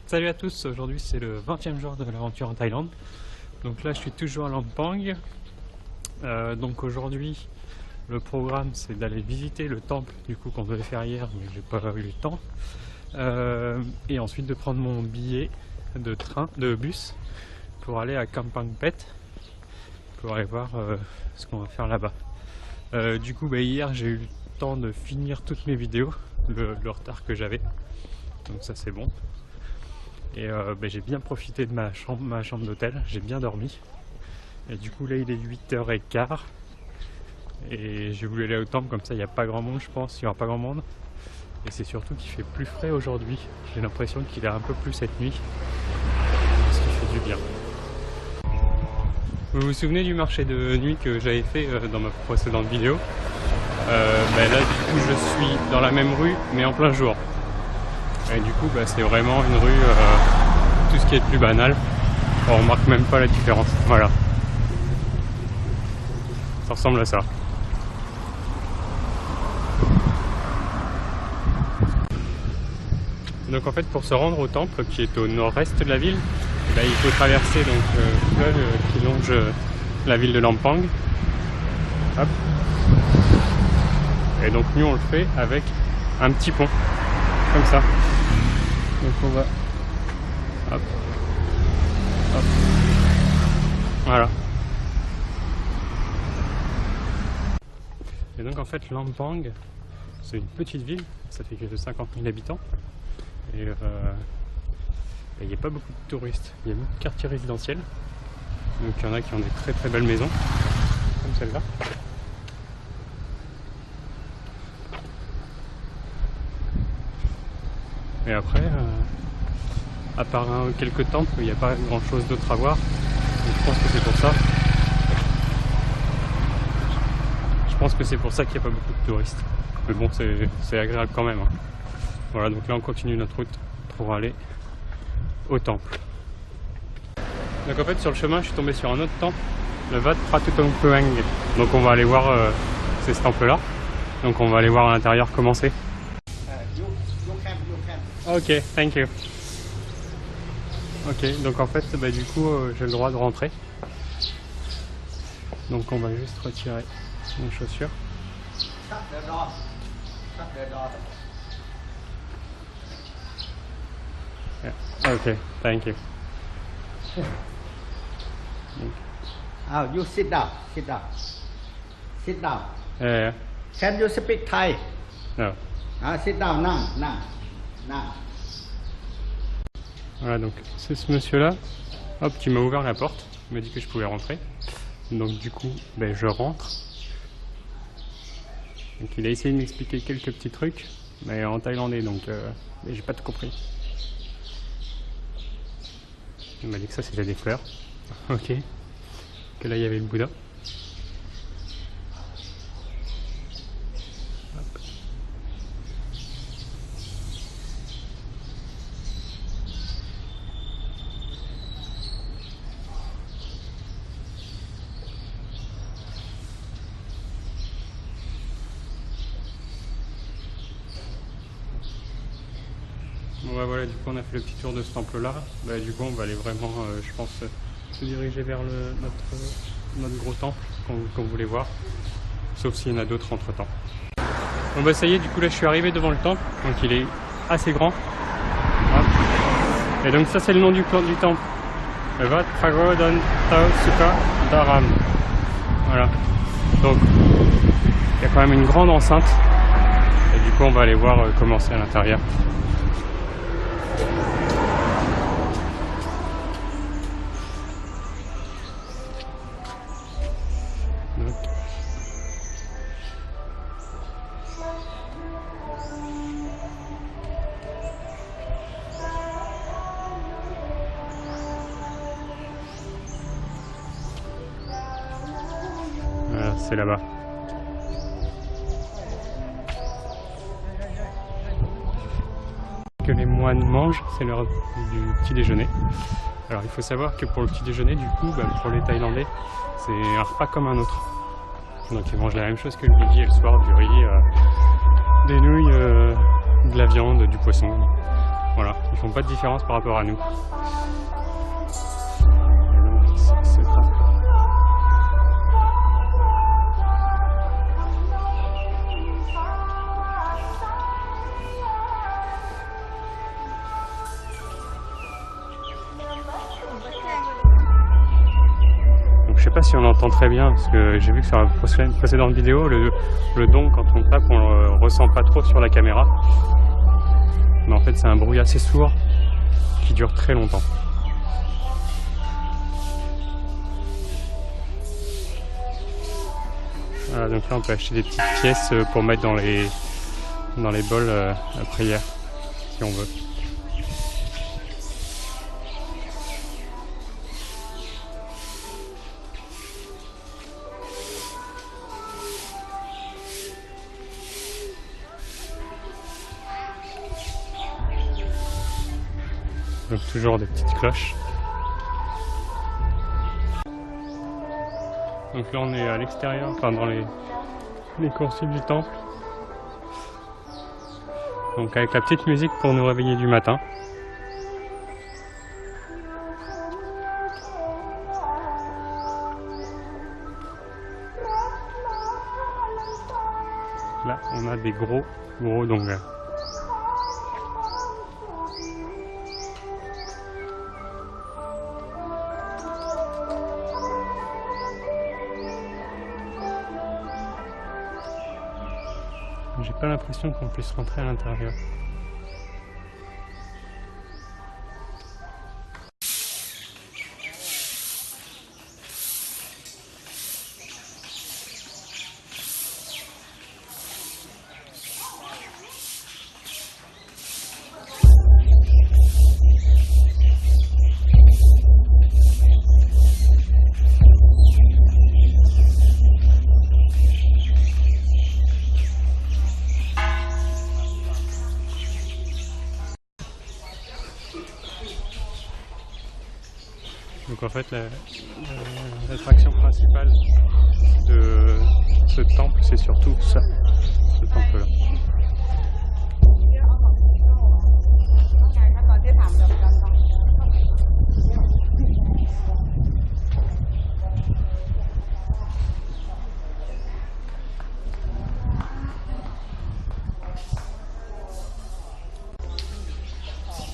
Salut à tous, aujourd'hui c'est le 20e jour de l'aventure en Thaïlande. Donc là je suis toujours à Lampang. Donc aujourd'hui le programme c'est d'aller visiter le temple du coup qu'on devait faire hier mais j'ai pas eu le temps. Et ensuite de prendre mon billet de bus pour aller à Kampang Phet pour aller voir ce qu'on va faire là-bas. Du coup hier j'ai eu le temps de finir toutes mes vidéos, le retard que j'avais, donc ça c'est bon. Et j'ai bien profité de ma chambre d'hôtel, j'ai bien dormi. Et du coup là il est 8h15 et j'ai voulu aller au temple, comme ça il n'y a pas grand monde, je pense, il n'y aura pas grand monde. Et c'est surtout qu'il fait plus frais aujourd'hui, j'ai l'impression qu'il est un peu plus cette nuit, ce qui fait du bien. Vous vous souvenez du marché de nuit que j'avais fait dans ma précédente vidéo? Là du coup je suis dans la même rue mais en plein jour. Et du coup c'est vraiment une rue, tout ce qui est de plus banal, on remarque même pas la différence, voilà. Ça ressemble à ça. Donc en fait pour se rendre au temple qui est au nord-est de la ville, il faut traverser donc le fleuve qui longe la ville de Lampang. Hop. Et donc nous on le fait avec un petit pont, comme ça. Donc on va... Hop. Hop. Voilà. Et donc en fait Lampang, c'est une petite ville, ça fait que 50 000 habitants. Et il n'y a pas beaucoup de touristes, il y a beaucoup de quartiers résidentiels. Donc il y en a qui ont des très très belles maisons, comme celle-là. Et après, à part quelques temples, il n'y a pas grand chose d'autre à voir. Donc, je pense que c'est pour ça. Je pense que c'est pour ça qu'il n'y a pas beaucoup de touristes. Mais bon, c'est agréable quand même. Hein. Voilà, donc là on continue notre route pour aller au temple. Donc en fait sur le chemin je suis tombé sur un autre temple, le Wat Pratutongphuang. Donc on va aller voir c'est ce temple là. Donc on va aller voir à l'intérieur comment c'est. Ok, thank you. Ok, donc en fait du coup j'ai le droit de rentrer. Donc on va juste retirer nos chaussures. Yeah. Okay, thank you. You sit down, sit down, sit down. Yeah. Can you speak Thai? No. Sit down, now. Voilà, donc c'est ce monsieur-là, hop, qui m'a ouvert la porte, il m'a dit que je pouvais rentrer. Donc du coup, je rentre. Donc il a essayé de m'expliquer quelques petits trucs, mais en thaïlandais, donc j'ai pas tout compris. Il m'a dit que ça c'était des fleurs, ok, que là il y avait le Bouddha. Hop. Bon voilà, du coup on a fait le petit tour de ce temple là. Du coup on va aller vraiment, je pense, se diriger vers notre gros temple qu'on voulait voir. Sauf s'il y en a d'autres entre temps. Bon ça y est, du coup là je suis arrivé devant le temple, donc il est assez grand. Hop. Et donc ça c'est le nom du temple. Le Wat Pagodon Tao Suka Dharam. Voilà. Donc il y a quand même une grande enceinte. Et du coup on va aller voir comment c'est à l'intérieur. Voilà, c'est là-bas. Que les moines mangent, c'est l'heure du petit déjeuner. Alors il faut savoir que pour le petit déjeuner, du coup, pour les Thaïlandais, c'est un repas comme un autre. Donc ils mangent la même chose que le midi et le soir, du riz, des nouilles, de la viande, du poisson. Voilà, ils font pas de différence par rapport à nous. Et donc, c'est pas... Donc, je sais pas si on entend très bien parce que j'ai vu que sur la précédente vidéo, le don quand on tape, on le ressent pas trop sur la caméra. Mais en fait c'est un bruit assez sourd qui dure très longtemps. Voilà, donc là on peut acheter des petites pièces pour mettre dans les bols à prière si on veut. Donc toujours des petites cloches. Donc là on est à l'extérieur, enfin dans les coursives du temple. Donc avec la petite musique pour nous réveiller du matin. Là on a des gros dongers. J'ai pas l'impression qu'on puisse rentrer à l'intérieur. Donc en fait l'attraction principale de ce temple c'est surtout ça, ce temple là.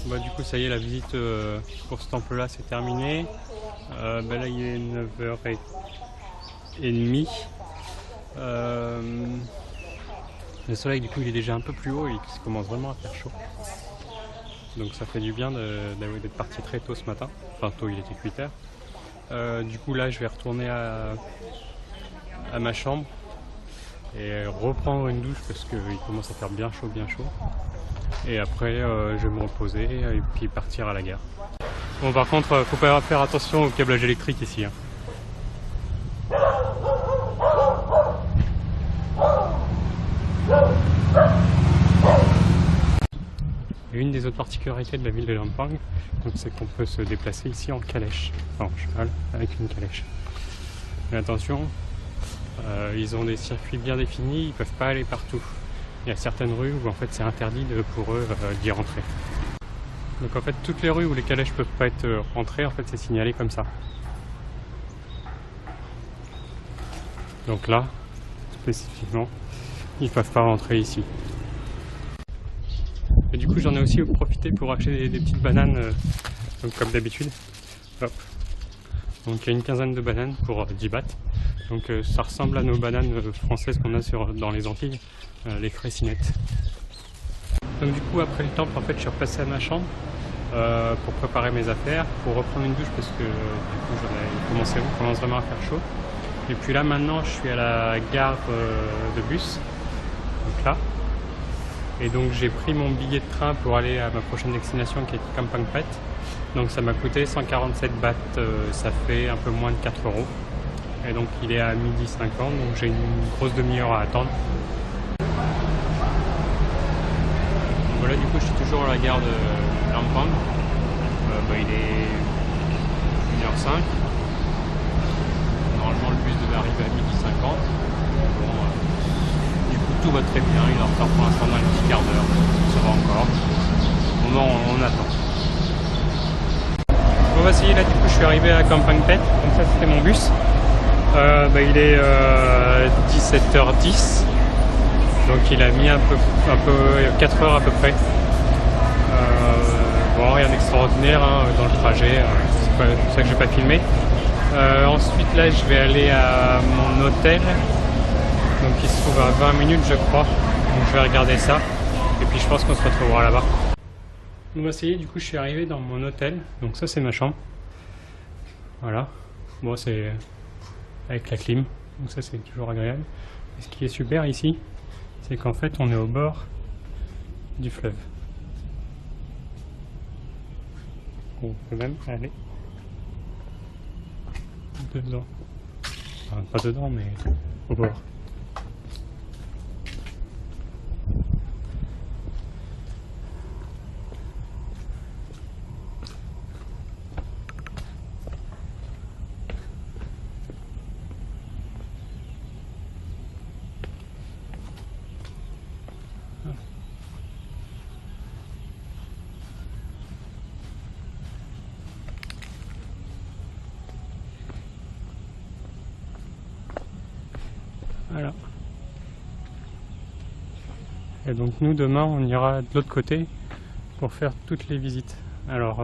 Bah, du coup ça y est, la visite pour ce temple là c'est terminé. Là il est 9h30. Le soleil du coup il est déjà un peu plus haut et il commence vraiment à faire chaud. Donc ça fait du bien d'être parti très tôt ce matin. Enfin tôt, il était 8h. Du coup là je vais retourner à ma chambre et reprendre une douche parce qu'il commence à faire bien chaud. Et après je vais me reposer et puis partir à la gare. Bon par contre faut pas faire attention au câblage électrique ici. Hein. Et une des autres particularités de la ville de Lampang, c'est qu'on peut se déplacer ici en calèche, enfin en cheval avec une calèche. Mais attention, ils ont des circuits bien définis, ils ne peuvent pas aller partout. Il y a certaines rues où en fait c'est interdit pour eux d'y rentrer. Donc en fait toutes les rues où les calèches peuvent pas être rentrées, en fait c'est signalé comme ça. Donc là, spécifiquement, ils peuvent pas rentrer ici. Et du coup j'en ai aussi profité pour acheter des petites bananes, donc comme d'habitude. Hop. Donc il y a une quinzaine de bananes pour 10 bahts. Donc ça ressemble à nos bananes françaises qu'on a dans les Antilles, les Fraissinettes. Donc du coup après le temple en fait je suis repassé à ma chambre pour préparer mes affaires, pour reprendre une douche parce que du coup on commence vraiment à faire chaud. Et puis là maintenant je suis à la gare de bus, donc là. Et donc j'ai pris mon billet de train pour aller à ma prochaine destination qui est Kampang Phet. Donc ça m'a coûté 147 bahts, ça fait un peu moins de 4 €. Et donc il est à 12h50, donc j'ai une grosse demi-heure à attendre. Voilà, du coup je suis toujours à la gare de Lampang. Il est 1h05. Normalement le bus devait arriver à 12h50. Bon, du coup tout va très bien, il est en retard pour l'instant dans un petit quart d'heure, ça va encore. Bon, moment on attend. Bon bah ça y est, là du coup je suis arrivé à Kampong Phet, donc ça c'était mon bus. Il est 17h10, donc il a mis un peu 4 heures à peu près. Bon, rien d'extraordinaire hein, dans le trajet, c'est pour ça que je n'ai pas filmé. Ensuite là je vais aller à mon hôtel, donc il se trouve à 20 minutes je crois, donc je vais regarder ça et puis je pense qu'on se retrouvera là-bas. Donc bah ça y est, du coup je suis arrivé dans mon hôtel, donc ça c'est ma chambre, voilà, bon c'est avec la clim, donc ça c'est toujours agréable. Et ce qui est super ici, c'est qu'en fait on est au bord du fleuve. On peut même aller dedans, enfin, pas dedans mais au bord. Voilà. Et donc nous demain on ira de l'autre côté pour faire toutes les visites. Alors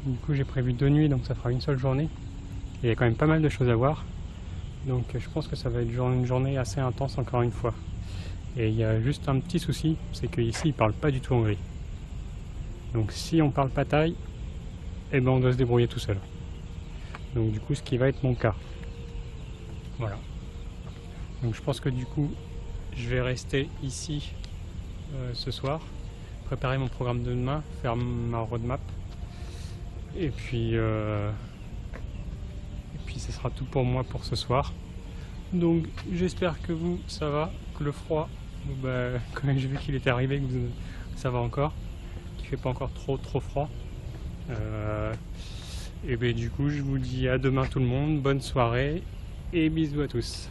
du coup j'ai prévu 2 nuits, donc ça fera une seule journée. Et il y a quand même pas mal de choses à voir. Donc je pense que ça va être une journée assez intense encore une fois. Et il y a juste un petit souci, c'est qu'ici ils parlent pas du tout anglais. Donc si on parle pas thaï, eh ben on doit se débrouiller tout seul. Donc du coup ce qui va être mon cas. Voilà. Donc je pense que du coup je vais rester ici ce soir, préparer mon programme de demain, faire ma roadmap et puis ce sera tout pour moi pour ce soir. Donc j'espère que vous ça va, que le froid, comme j'ai vu qu'il était arrivé, que ça va encore, qu'il fait pas encore trop froid. Et du coup je vous dis à demain tout le monde, bonne soirée et bisous à tous.